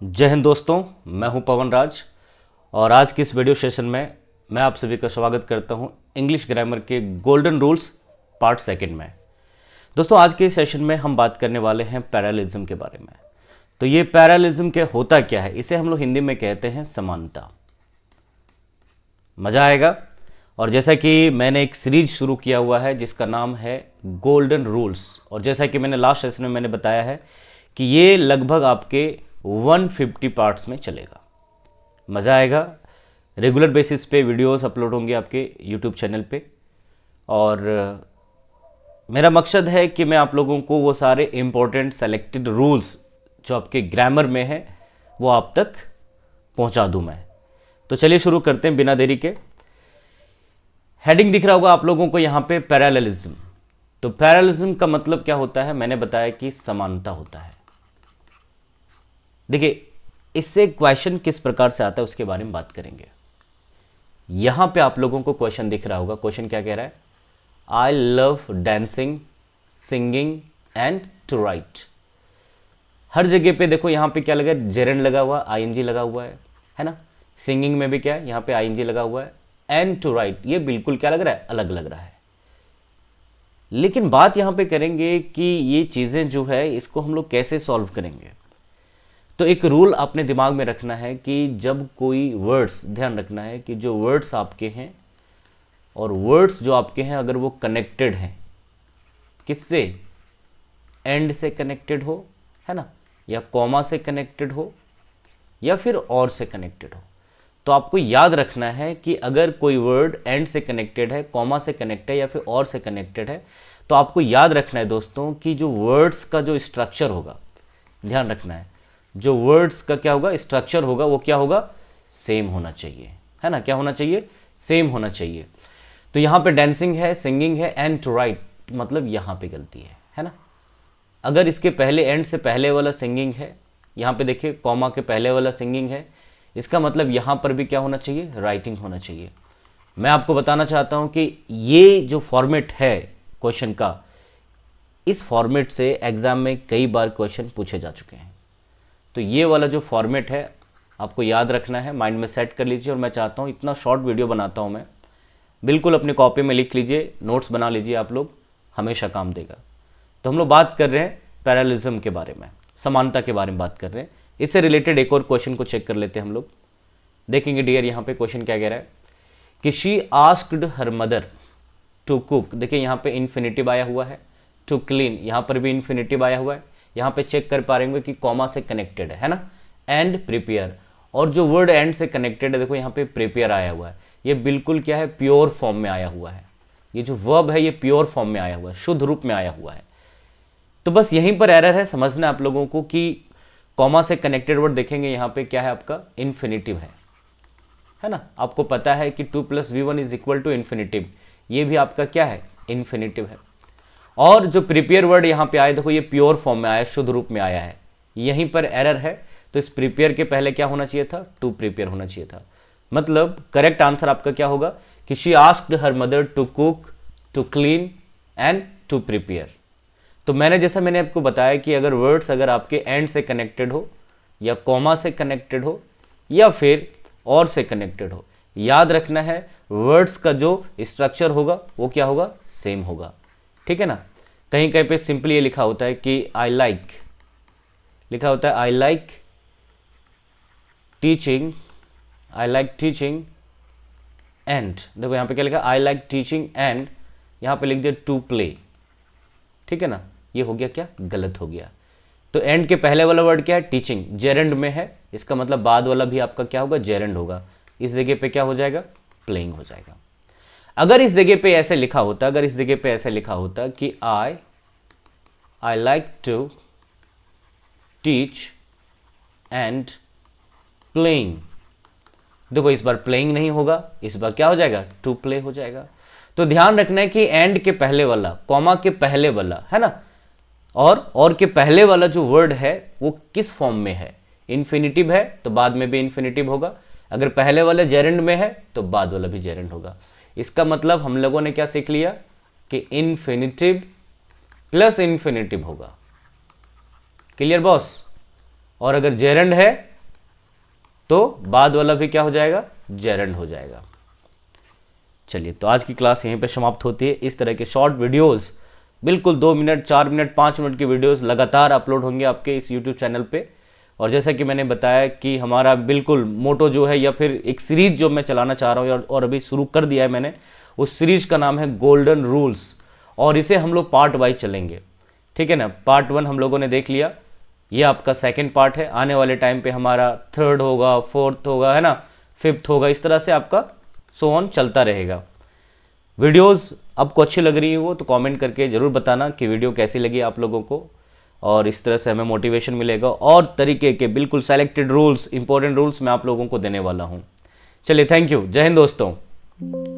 जय हिंद दोस्तों, मैं हूं पवन राज और आज की इस वीडियो सेशन में मैं आप सभी का स्वागत करता हूं इंग्लिश ग्रामर के गोल्डन रूल्स पार्ट सेकंड में। दोस्तों, आज के सेशन में हम बात करने वाले हैं पैरेललिज्म के बारे में। तो ये पैरेललिज्म के होता क्या है, इसे हम लोग हिंदी में कहते हैं समानता। मज़ा आएगा। और जैसा कि मैंने एक सीरीज शुरू किया हुआ है जिसका नाम है गोल्डन रूल्स, और जैसा कि मैंने लास्ट सेशन में मैंने बताया है कि ये लगभग आपके 150 पार्ट्स में चलेगा। मज़ा आएगा। रेगुलर बेसिस पे वीडियोस अपलोड होंगे आपके यूट्यूब चैनल पे, और मेरा मकसद है कि मैं आप लोगों को वो सारे इम्पोर्टेंट सेलेक्टेड रूल्स जो आपके ग्रामर में है वो आप तक पहुंचा दूं मैं। तो चलिए शुरू करते हैं बिना देरी के। हेडिंग दिख रहा होगा आप लोगों को यहाँ पे, पैरेललिज्म। तो पैरेललिज्म का मतलब क्या होता है, मैंने बताया कि समानता होता है। देखिए, इससे क्वेश्चन किस प्रकार से आता है उसके बारे में बात करेंगे। यहां पे आप लोगों को क्वेश्चन दिख रहा होगा। क्वेश्चन क्या कह रहा है? I love dancing, singing and to write. हर जगह पे देखो यहां पे क्या लगा है, जेरेंड लगा हुआ, आईएनजी लगा हुआ है ना। सिंगिंग में भी क्या है, यहां पे आईएनजी लगा हुआ है। एंड टू राइट, ये बिल्कुल क्या लग रहा है, अलग लग रहा है। लेकिन बात यहां पे करेंगे कि ये चीजें जो है इसको हम लोग कैसे सॉल्व करेंगे। तो एक रूल आपने दिमाग में रखना है कि जब कोई वर्ड्स, ध्यान रखना है कि जो वर्ड्स आपके हैं और वर्ड्स जो आपके हैं अगर वो कनेक्टेड हैं, किससे? एंड से कनेक्टेड हो, है ना, या कॉमा से कनेक्टेड हो, या फिर और से कनेक्टेड हो, तो आपको याद रखना है कि अगर कोई वर्ड एंड से कनेक्टेड है, कॉमा से कनेक्टेड है या फिर और से कनेक्टेड है, तो आपको याद रखना है दोस्तों कि जो वर्ड्स का जो स्ट्रक्चर होगा, ध्यान रखना है, जो वर्ड्स का क्या होगा, स्ट्रक्चर होगा, वो क्या होगा, सेम होना चाहिए, है ना। क्या होना चाहिए? सेम होना चाहिए। तो यहाँ पे डांसिंग है, सिंगिंग है, एंड टू राइट, मतलब यहाँ पे गलती है ना। अगर इसके पहले एंड से पहले वाला सिंगिंग है, यहाँ पे देखिए कॉमा के पहले वाला सिंगिंग है, इसका मतलब यहाँ पर भी क्या होना चाहिए, राइटिंग होना चाहिए। मैं आपको बताना चाहता हूँ कि ये जो फॉर्मेट है क्वेश्चन का, इस फॉर्मेट से एग्जाम में कई बार क्वेश्चन पूछे जा चुके हैं। तो ये वाला जो फॉर्मेट है आपको याद रखना है, माइंड में सेट कर लीजिए। और मैं चाहता हूँ, इतना शॉर्ट वीडियो बनाता हूँ मैं, बिल्कुल अपनी कॉपी में लिख लीजिए, नोट्स बना लीजिए, आप लोग, हमेशा काम देगा। तो हम लोग बात कर रहे हैं पैरेललिज्म के बारे में, समानता के बारे में बात कर रहे हैं। इससे रिलेटेड एक और क्वेश्चन को चेक कर लेते हैं हम लोग। देखेंगे डियर, यहाँ पे क्वेश्चन क्या कह रहा है कि she asked her mother to cook. देखिए यहाँ पे इन्फिनिटिव आया हुआ है, टू क्लीन, यहाँ पर भी इन्फिनिटिव आया हुआ है। यहाँ पे चेक कर पा रहे कि कॉमा से कनेक्टेड है ना, एंड प्रिपेयर। और जो वर्ड एंड से कनेक्टेड है, देखो यहाँ पे प्रिपेयर आया हुआ है, ये बिल्कुल क्या है, प्योर फॉर्म में आया हुआ है। ये जो वर्ब है ये प्योर फॉर्म में आया हुआ है, शुद्ध रूप में आया हुआ है। तो बस यहीं पर एरर है, समझना आप लोगों को कि कॉमा से कनेक्टेड वर्ड देखेंगे यहाँ पे क्या है, आपका इन्फिनिटिव है ना। आपको पता है कि 2 + V1 = इन्फिनिटिव, ये भी आपका क्या है, इन्फिनिटिव है। और जो प्रिपेयर वर्ड यहाँ पे आया, देखो ये प्योर फॉर्म में आया, शुद्ध रूप में आया है, यहीं पर एरर है। तो इस प्रिपेयर के पहले क्या होना चाहिए था, टू प्रिपेयर होना चाहिए था। मतलब करेक्ट आंसर आपका क्या होगा कि she asked her mother to cook, to clean and to prepare. तो मैंने आपको बताया कि अगर वर्ड्स अगर आपके एंड से कनेक्टेड हो, या कॉमा से कनेक्टेड हो, या फिर और से कनेक्टेड हो, याद रखना है वर्ड्स का जो स्ट्रक्चर होगा वो क्या होगा, सेम होगा, ठीक है ना। कहीं कहीं पे सिंपली ये लिखा होता है कि आई लाइक, लिखा होता है I like teaching, I like teaching and, देखो यहाँ पे क्या लिखा, आई लाइक टीचिंग एंड, यहाँ पे लिख दिया टू प्ले, ठीक है ना। ये हो गया क्या, गलत हो गया। तो एंड के पहले वाला वर्ड क्या है, टीचिंग, जेरेंड में है, इसका मतलब बाद वाला भी आपका क्या होगा, जेरेंड होगा। इस जगह पे क्या हो जाएगा, प्लेइंग हो जाएगा। अगर इस जगह पे ऐसे लिखा होता, अगर इस जगह पे ऐसे लिखा होता कि I like to teach and playing, देखो इस बार प्लेइंग नहीं होगा, इस बार क्या हो जाएगा, टू प्ले हो जाएगा। तो ध्यान रखना है कि एंड के पहले वाला, कॉमा के पहले वाला, है ना, और के पहले वाला जो वर्ड है वो किस फॉर्म में है, इन्फिनिटिव है तो बाद में भी इन्फिनिटिव होगा। अगर पहले वाला जेरेंड में है तो बाद वाला भी जेरेंड होगा। इसका मतलब हम लोगों ने क्या सीख लिया कि इन्फिनिटिव प्लस इन्फिनिटिव होगा। Clear boss? और अगर जेरेंड है तो बाद वाला भी क्या हो जाएगा, जेरंड हो जाएगा। चलिए, तो आज की क्लास यहीं पे समाप्त होती है। इस तरह के शॉर्ट वीडियोस, बिल्कुल 2 मिनट 4 मिनट 5 मिनट की वीडियोस लगातार अपलोड होंगे आपके इस यूट्यूब चैनल पे। और जैसा कि मैंने बताया कि हमारा बिल्कुल मोटो जो है, या फिर एक सीरीज जो मैं चलाना चाह रहा हूँ और अभी शुरू कर दिया है मैंने, उस सीरीज का नाम है गोल्डन रूल्स, और इसे हम लोग पार्ट वाइज चलेंगे, ठीक है ना। पार्ट 1 हम लोगों ने देख लिया, ये आपका सेकंड पार्ट है। आने वाले टाइम पे हमारा थर्ड होगा, फोर्थ होगा, है ना, फिफ्थ होगा, इस तरह से आपका सो ऑन चलता रहेगा। वीडियोस आपको अच्छी लग रही हो तो कमेंट करके ज़रूर बताना कि वीडियो कैसी लगी आप लोगों को, और इस तरह से हमें मोटिवेशन मिलेगा और तरीके के बिल्कुल सेलेक्टेड रूल्स, इंपॉर्टेंट रूल्स मैं आप लोगों को देने वाला हूँ। चलिए, थैंक यू, जय हिंद दोस्तों।